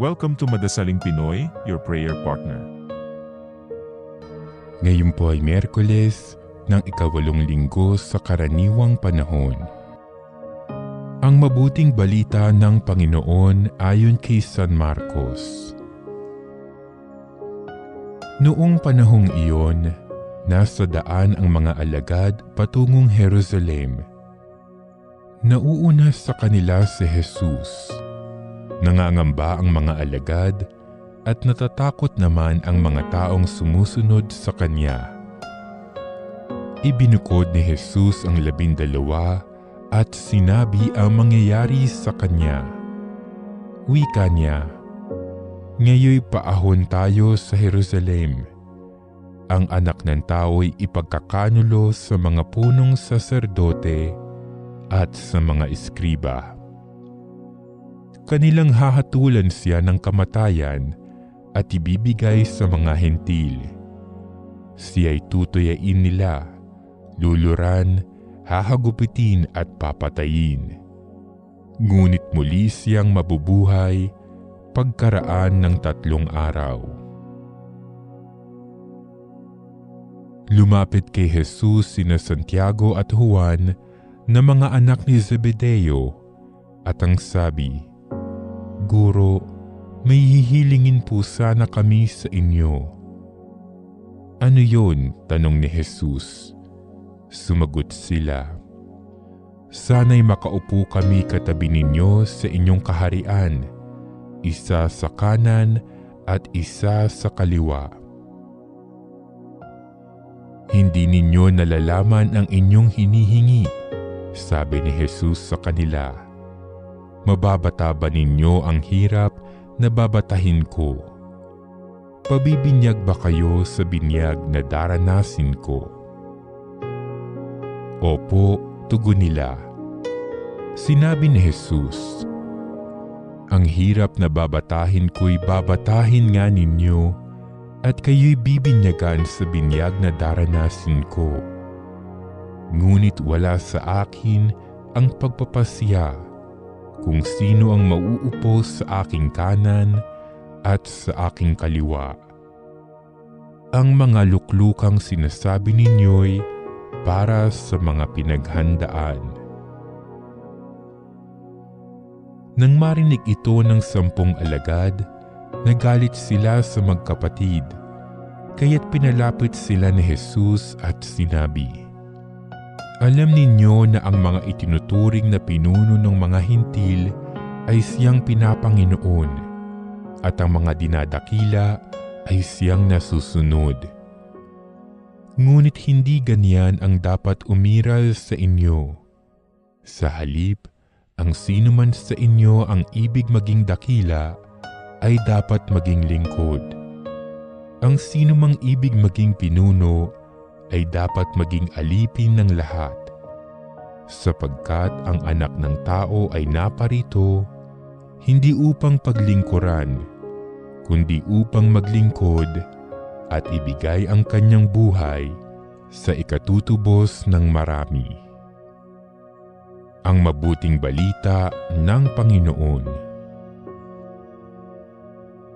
Welcome to Madasaling Pinoy, your prayer partner. Ngayon po ay Miyerkules ng ika-8 linggo sa karaniwang panahon. Ang mabuting balita ng Panginoon ayon kay San Marcos. Noong panahong iyon, nasa daan ang mga alagad patungong Jerusalem. Nauuna sa kanila si Jesus. Nangangamba ang mga alagad at natatakot naman ang mga taong sumusunod sa kanya. Ibinukod ni Jesus ang 12 at sinabi ang mangyayari sa kanya. Wika niya, "Ngayoy paahon tayo sa Jerusalem. Ang anak ng tao'y ipagkakanulo sa mga punong saserdote at sa mga eskriba. Kanilang hahatulan siya ng kamatayan at ibibigay sa mga hentil. Siya'y tutuyain nila, luluran, hahagupitin at papatayin. Ngunit muli siyang mabubuhay pagkaraan ng 3 araw." Lumapit kay Jesus sina Santiago at Juan na mga anak ni Zebedeo at ang sabi, "Guro, may hihilingin po sana kami sa inyo." "Ano yun?" tanong ni Jesus. Sumagot sila, "Sana'y makaupo kami katabi ninyo sa inyong kaharian, isa sa kanan at isa sa kaliwa." "Hindi ninyo nalalaman ang inyong hinihingi," sabi ni Jesus sa kanila. "Mababata ba ninyo ang hirap na babatahin ko? Pabibinyag ba kayo sa binyag na daranasin ko?" "Opo," tugon nila. Sinabi ni Jesus, "Ang hirap na babatahin ko'y babatahin nga ninyo at kayo'y bibinyagan sa binyag na daranasin ko. Ngunit wala sa akin ang pagpapasya kung sino ang mauupo sa aking kanan at sa aking kaliwa. Ang mga luklukang sinasabi ninyo'y para sa mga pinaghandaan." Nang marinig ito ng 10 alagad, nagalit sila sa magkapatid, kaya't pinalapit sila ni Jesus at sinabi, "Alam ninyo na ang mga itinuturing na pinuno ng mga hintil ay siyang pinapanginoon at ang mga dinadakila ay siyang nasusunod. Ngunit hindi ganyan ang dapat umiral sa inyo. Sa halip, ang sino man sa inyo ang ibig maging dakila ay dapat maging lingkod. Ang sino mang ibig maging pinuno ay dapat maging alipin ng lahat. Sapagkat ang anak ng tao ay naparito, hindi upang paglingkuran, kundi upang maglingkod at ibigay ang kanyang buhay sa ikatutubos ng marami." Ang mabuting balita ng Panginoon.